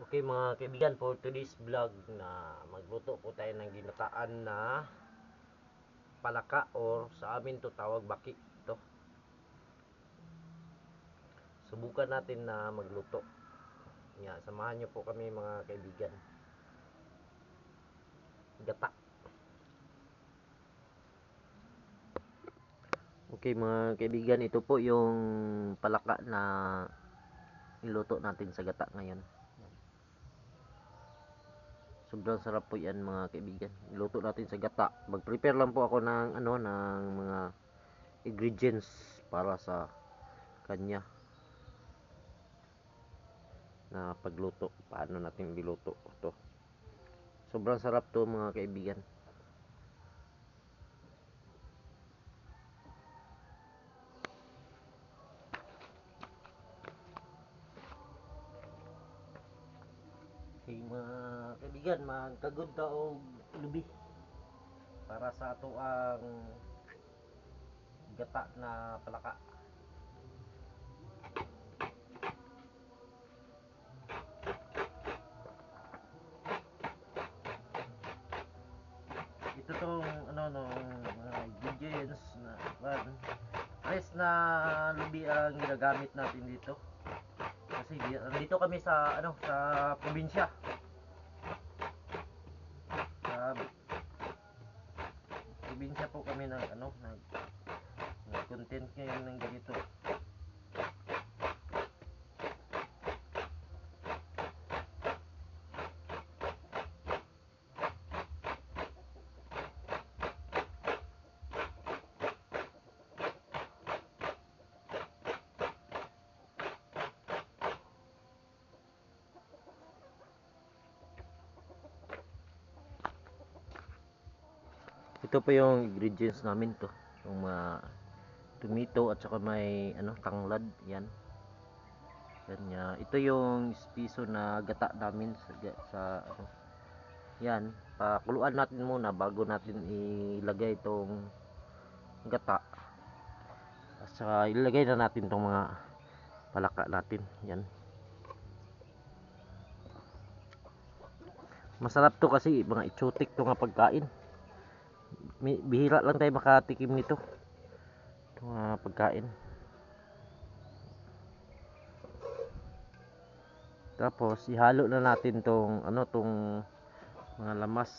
Okay mga kaibigan, for today's vlog na magluto po tayo ng ginataan na palaka, or sa amin to tawag baki ito. Subukan natin na magluto. Samahan nyo po kami mga kaibigan. Gata. Okay mga kaibigan, ito po yung palaka na iluto natin sa gata ngayon. Sobrang sarap po yan mga kaibigan. Iluto natin sa gata. Mag-prepare lang po ako ng ng mga ingredients para sa kanya na pagluto. Paano natin diluto ito. Sobrang sarap to mga kaibigan. Okay mga kaibigan, magkagod ta og lubi para sa ato ang gata na palaka. Ito tong mga ingredients na fresh na lubi ang ginagamit natin dito. Kasi dito kami sa sa probinsya. Sa probinsya po kami ng content ngayon ng ganito. Ito po yung ingredients namin to. Yung mga tomato at saka may tanglad, yan. Ito yung piso na gata namin sa yan. Pakuluan natin muna bago natin ilagay itong gata. At saka ilagay na natin itong mga palaka natin, yan. Masarap to kasi mga exotic to nga pagkain. Bihira lang tayo makatikim nito. Ito nga pagkain. Tapos ihalo na natin tong tong mga lamas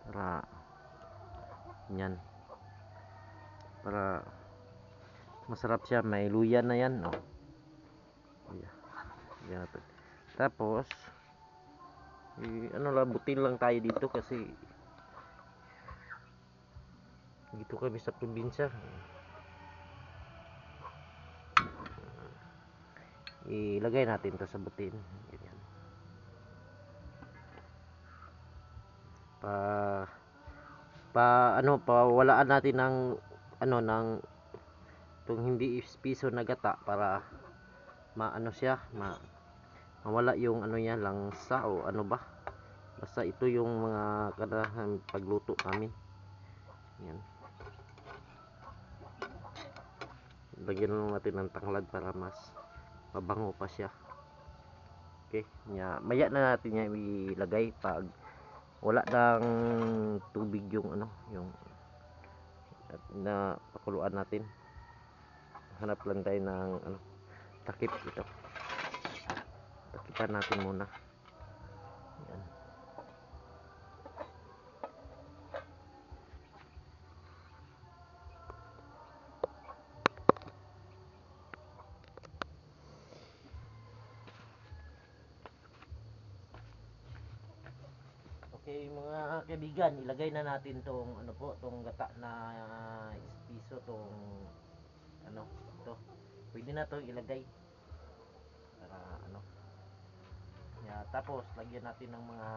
para yan. Para masarap siya, may luya na yan, oh. Yan natin. Tapos butil lang tayo dito kasi dito kami sa probinsya. Ilagay natin to sa butil. Ganyan. Pawalaan natin ng ng itong hindi piso na gata para siya, mawala yung yan langsa o ba. Basta ito yung mga kadalasan pagluto namin. Yan. Lagyan lang natin ng tanglad para mas mabango pa siya. Okay, maya na natin yan ilagay pag wala nang tubig yung yung na pakuluan natin. Hanap lang tayo ng takip ito. Takipan natin muna. Yan. Okay mga kaibigan, ilagay na natin tong tong gata na piso, tong ito. Pwede na to ilagay para tapos lagyan natin ng mga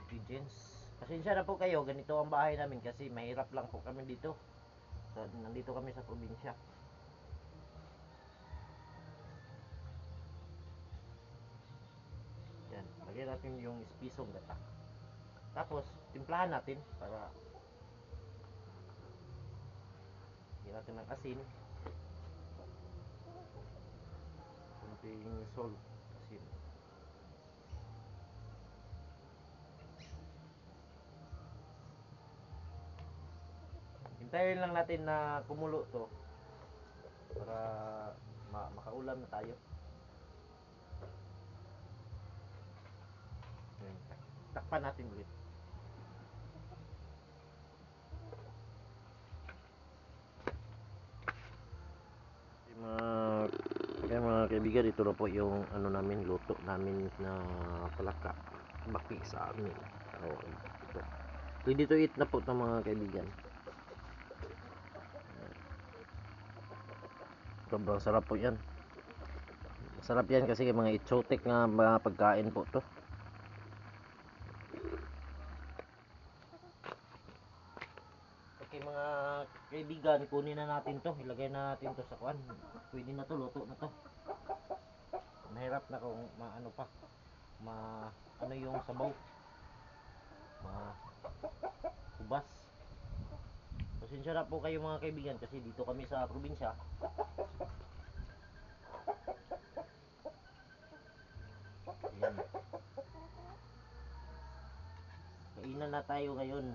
ingredients. Pasensya na po kayo, ganito ang bahay namin kasi mahirap lang po kami dito. Nandito kami sa probinsya. Yan, lagyan natin yung pisong gata. Tapos timplahan natin para lagyan natin ng asin, kunting salt, asin. Hintayin lang natin na kumulo to para makaulam na tayo. Ayan. Takpan natin ulit. Mga kaibigan, ito na po yung ano namin, luto namin na palaka baki sa amin. Ito. Ready to eat na po ito mga kaibigan. Sobrang sarap po yan. Masarap yan kasi mga exotic nga mga pagkain po to. Okay mga kaibigan, kunin na natin to. Ilagay na natin to sa kuan. Pwede na to, luto na to. Mahirap na kung maano pa. Ano yung sabaw. Hubas. Pasensya na po kayo mga kaibigan kasi dito kami sa probinsya. Ayan. Kainan na tayo ngayon.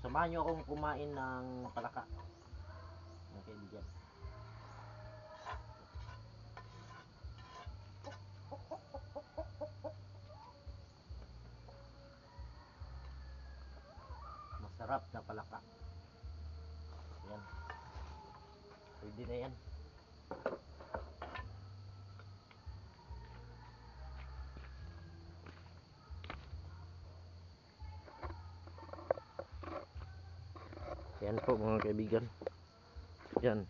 Samahan nyo akong kumain ng palaka. Mga kaibigan. Masarap na palaka. Ayan. Pwede na yan. Yan po mga kaibigan. Yan.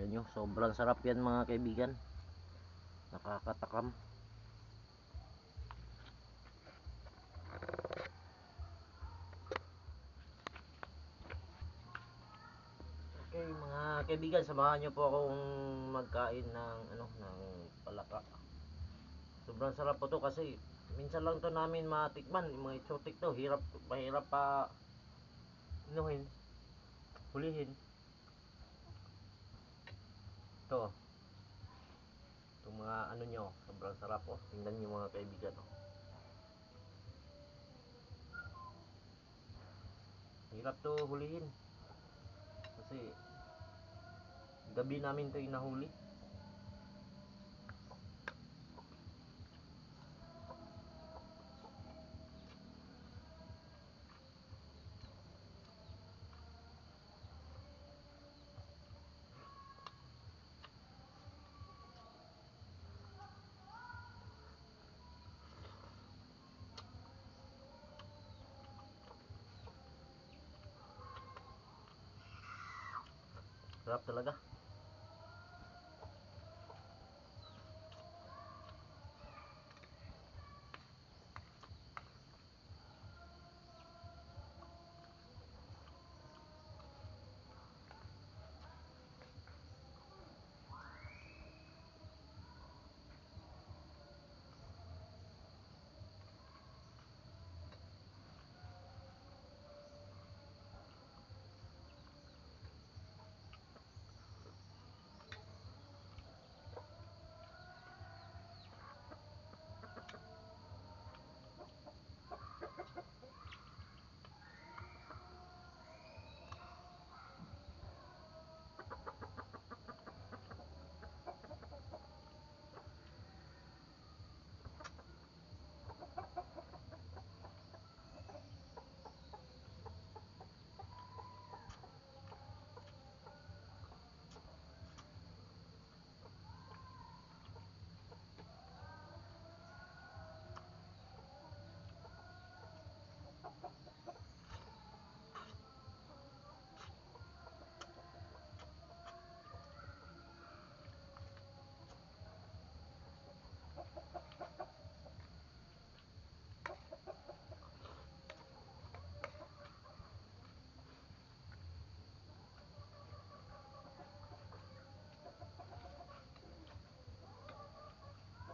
Yan nyo. Sobrang sarap yan mga kaibigan. Nakakatakam. Okay mga kaibigan, samahan nyo po akong magkain ng ng palaka. Sobrang sarap po to kasi minsan lang to namin matikman. Yung mga exotic to, mahirap pa inuhin, hulihin. To. Itong mga nyo, sobrang sarap po. Tingnan nyo mga kaibigan. Hirap to hulihin. Kasi gabi namin to inahuli. Sarap talaga.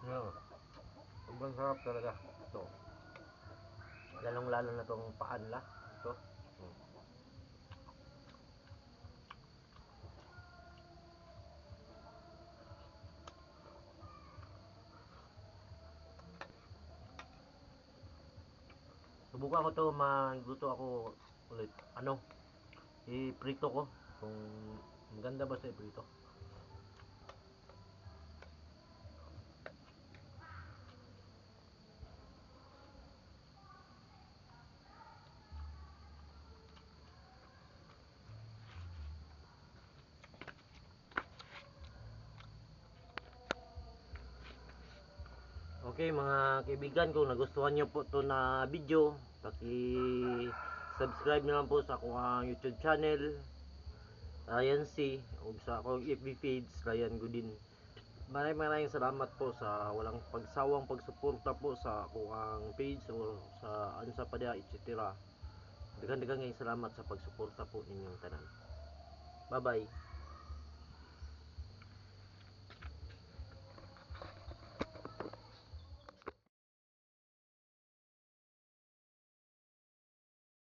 No. Sobrang sarap talaga. Ito. Lalong lalo na tong paan la. Ito. Subukan ko to, magluto ako ulit ano, iprito ko kung maganda ba sa iprito. Okay mga kaibigan, kung nagustuhan nyo po to na video, subscribe na lang po sa akong YouTube channel, Ryan C, o sa akong FB page, Ryan Godin. Maraming salamat po sa walang pagsawang pagsuporta po sa akong page o sa ansa pa dia, etc. Daghang-daghang salamat sa pagsuporta po ninyong tanan. Bye bye.